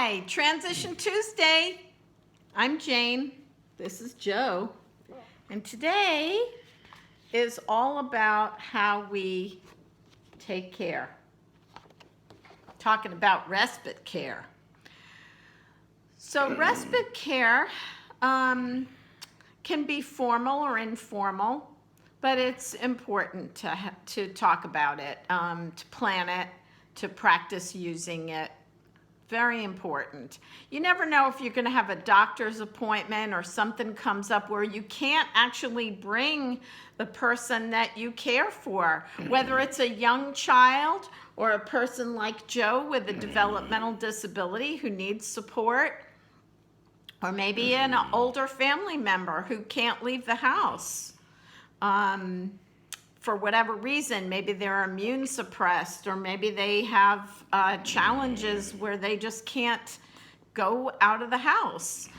Hi, Transition Tuesday. I'm Jane. This is Joe. And today is all about how we take care. Talking about respite care. So respite care can be formal or informal, but it's important to talk about it, to plan it, to practice using it. Very important. You never know if you're going to have a doctor's appointment or something comes up where you can't actually bring the person that you care for, whether it's a young child or a person like Joe with a developmental disability who needs support, or maybe an older family member who can't leave the house. For whatever reason, maybe they're immune suppressed, or maybe they have challenges where they just can't go out of the house.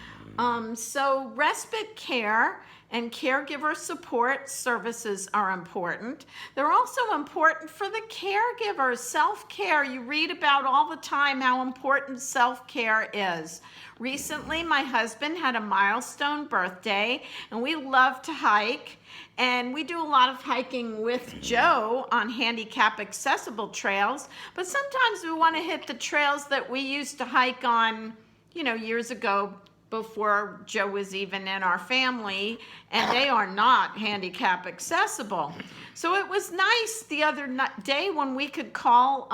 So respite care and caregiver support services are important. They're also important for the caregivers. Self-care, you read about all the time how important self-care is. Recently, my husband had a milestone birthday, and we love to hike. And we do a lot of hiking with Joe on handicap accessible trails, but sometimes we want to hit the trails that we used to hike on, years ago before Joe was even in our family, and they are not handicap accessible. So it was nice the other day when we could call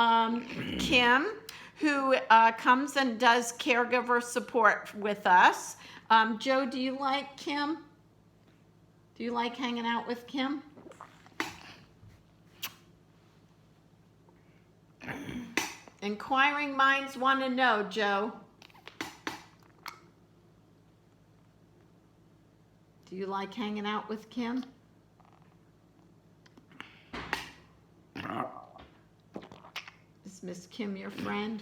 Kim, who comes and does caregiver support with us. Joe, do you like Kim? Do you like hanging out with Kim? Inquiring minds want to know, Joe. Do you like hanging out with Kim? Is Miss Kim your friend?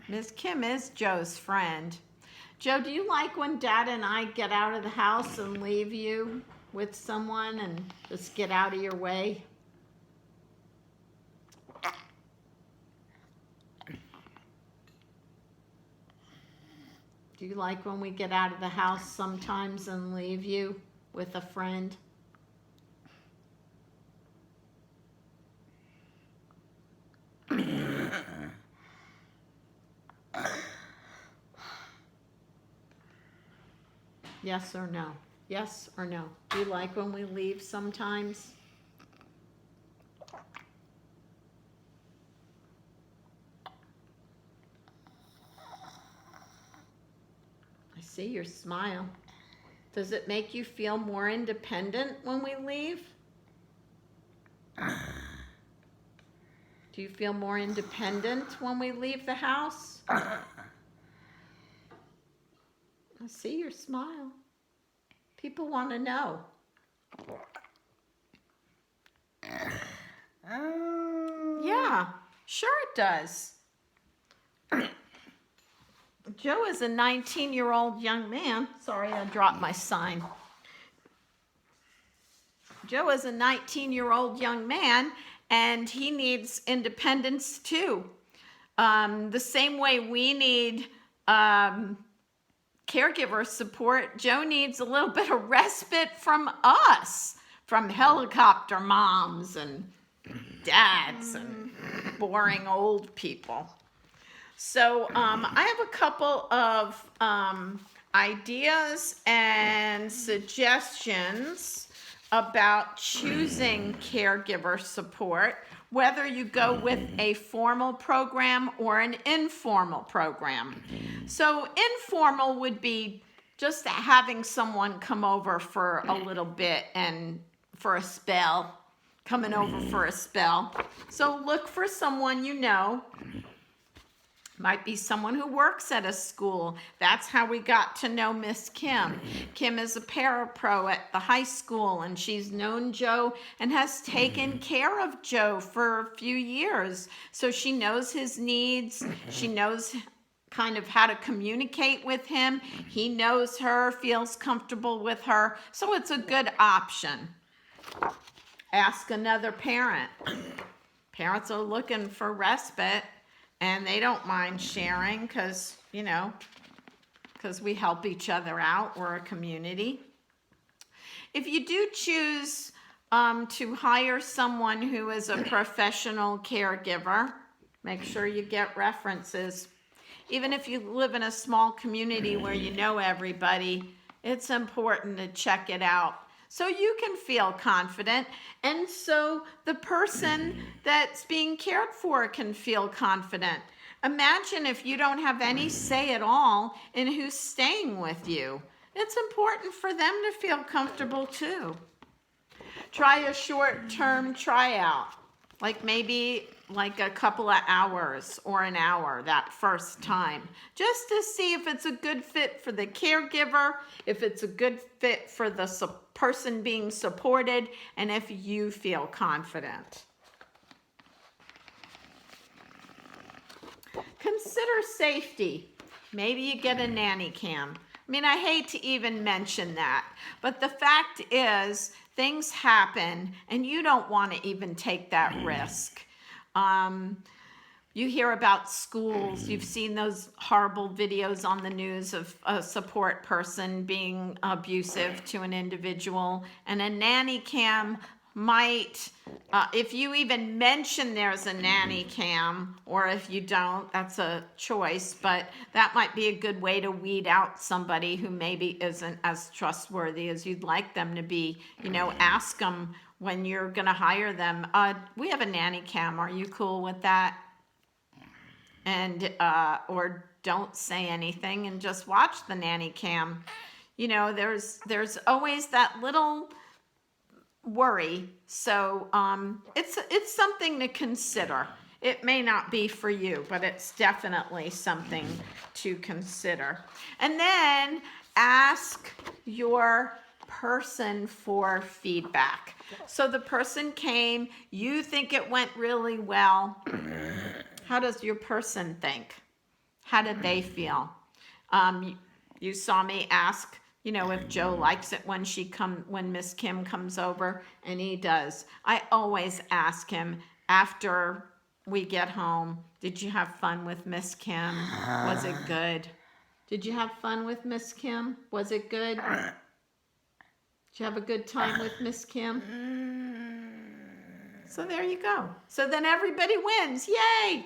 Miss Kim is Joe's friend. Joe, do you like when Dad and I get out of the house and leave you with someone and just get out of your way? Do you like when we get out of the house sometimes and leave you with a friend? Yes or no? Yes or no? Do you like when we leave sometimes? I see your smile. Does it make you feel more independent when we leave? Do you feel more independent when we leave the house? I see your smile. People want to know. Yeah, sure it does. Joe is a 19-year-old young man. Sorry, I dropped my sign. Joe is a 19-year-old young man, and he needs independence too. The same way we need caregiver support, Joe needs a little bit of respite from us, from helicopter moms and dads and boring old people. So I have a couple of ideas and suggestions about choosing caregiver support, whether you go with a formal program or an informal program. So informal would be just having someone come over for a little bit and for a spell, coming over for a spell. So look for someone you know. Might be someone who works at a school. That's how we got to know Miss Kim. Kim is a parapro at the high school, and she's known Joe and has taken care of Joe for a few years. So she knows his needs. She knows kind of how to communicate with him. He knows her, feels comfortable with her. So it's a good option. Ask another parent. Parents are looking for respite. and they don't mind sharing because, because we help each other out. We're a community. If you do choose to hire someone who is a professional caregiver, make sure you get references. Even if you live in a small community where you know everybody, it's important to check it out so you can feel confident, and so the person that's being cared for can feel confident. Imagine if you don't have any say at all in who's staying with you. It's important for them to feel comfortable too. Try a short-term tryout, like maybe like a couple of hours or an hour that first time, just to see if it's a good fit for the caregiver, if it's a good fit for the person being supported, and if you feel confident. Consider safety. Maybe you get a nanny cam. I mean, I hate to even mention that, but the fact is things happen and you don't want to even take that risk. You hear about schools, you've seen those horrible videos on the news of a support person being abusive to an individual, and a nanny cam might, if you even mention there's a nanny cam, or if you don't, that's a choice, but that might be a good way to weed out somebody who maybe isn't as trustworthy as you'd like them to be. Ask them when you're going to hire them, we have a nanny cam, are you cool with that? And or don't say anything and just watch the nanny cam. There's always that little worry, so it's something to consider. It may not be for you, but it's definitely something to consider. And then ask your person for feedback. So the person came, you think it went really well. How does your person think? How did they feel? You saw me ask, if Joe likes it when Miss Kim comes over, and he does. I always ask him after we get home, did you have fun with Miss Kim? Was it good? Did you have fun with Miss Kim? Was it good? Did you have a good time with Miss Kim? So there you go. So then everybody wins. Yay!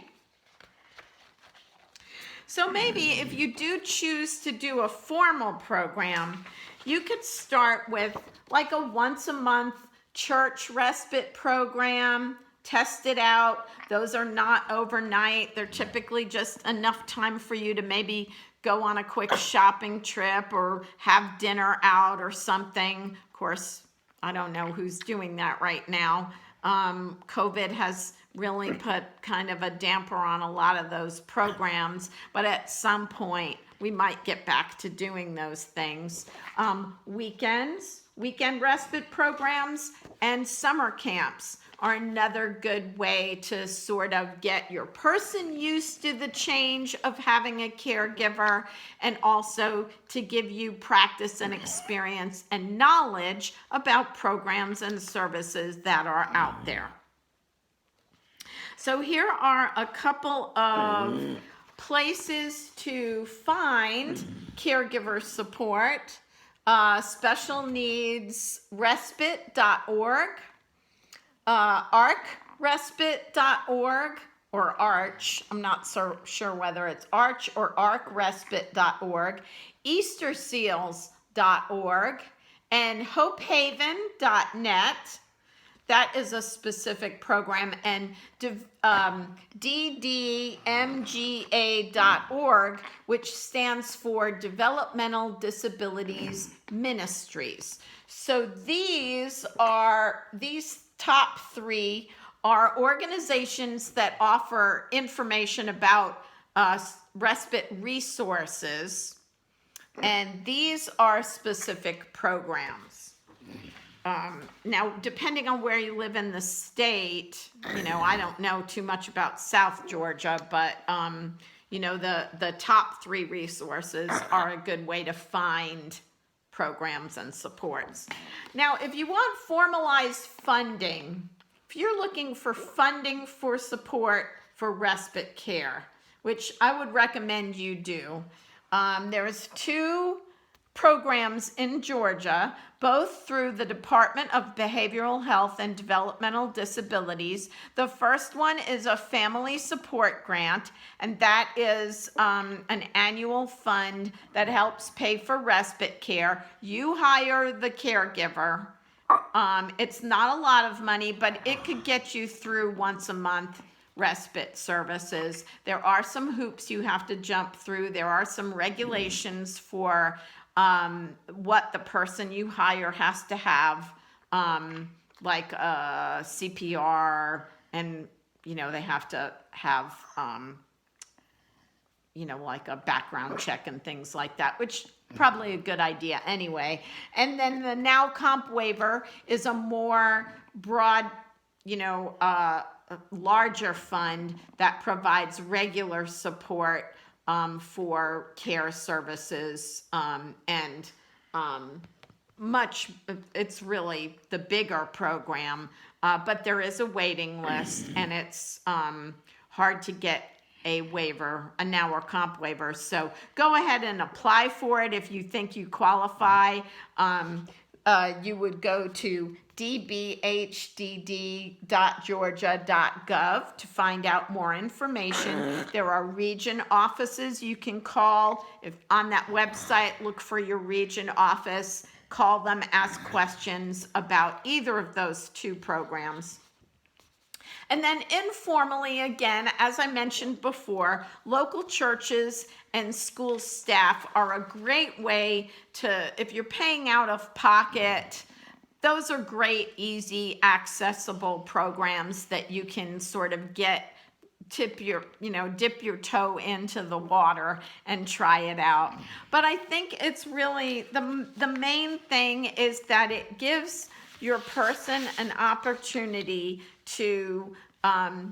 So maybe if you do choose to do a formal program, you could start with like a once a month church respite program. Test it out. Those are not overnight. They're typically just enough time for you to maybe go on a quick shopping trip or have dinner out or something. Of course, I don't know who's doing that right now. COVID has really put kind of a damper on a lot of those programs, but at some point we might get back to doing those things. Weekend respite programs and summer camps are another good way to sort of get your person used to the change of having a caregiver, and also to give you practice and experience and knowledge about programs and services that are out there. So here are a couple of places to find caregiver support. Special Needs Respite.org, ARCrespite.org, or ARCH, I'm not so sure whether it's ARCH or ARCrespite.org, EasterSeals.org, and HopeHaven.net. That is a specific program, and DDMGA.org, which stands for Developmental Disabilities Ministries. So these top three are organizations that offer information about respite resources, and these are specific programs. Now, depending on where you live in the state, I don't know too much about South Georgia, but, the top three resources are a good way to find programs and supports. Now, if you want formalized funding, if you're looking for funding for support for respite care, which I would recommend you do. There's 2 programs in Georgia, both through the Department of Behavioral Health and Developmental Disabilities. The first one is a family support grant, and that is an annual fund that helps pay for respite care. You hire the caregiver. It's not a lot of money, but it could get you through once a month respite services. There are some hoops you have to jump through. There are some regulations for what the person you hire has to have, like CPR, and they have to have like a background check and things like that, which probably a good idea anyway. And then the now comp waiver is a more broad, larger fund that provides regular support for care services, and it's really the bigger program, but there is a waiting list, and it's hard to get a waiver, a now or comp waiver. So go ahead and apply for it if you think you qualify. You would go to dbhdd.georgia.gov to find out more information. There are region offices you can call. If on that website, look for your region office, call them, ask questions about either of those 2 programs. And then informally, again, as I mentioned before, local churches and school staff are a great way to, if you're paying out of pocket, those are great, easy, accessible programs that you can sort of dip your toe into the water and try it out. But I think it's really, the main thing is that it gives your person an opportunity to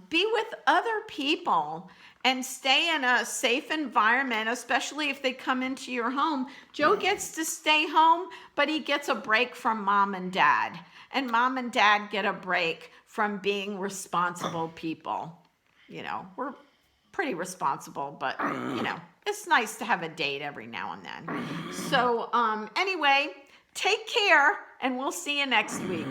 be with other people and stay in a safe environment, especially if they come into your home. Joe gets to stay home, but he gets a break from mom and dad. And mom and dad get a break from being responsible people. We're pretty responsible, but, it's nice to have a date every now and then. So anyway, take care, and we'll see you next week.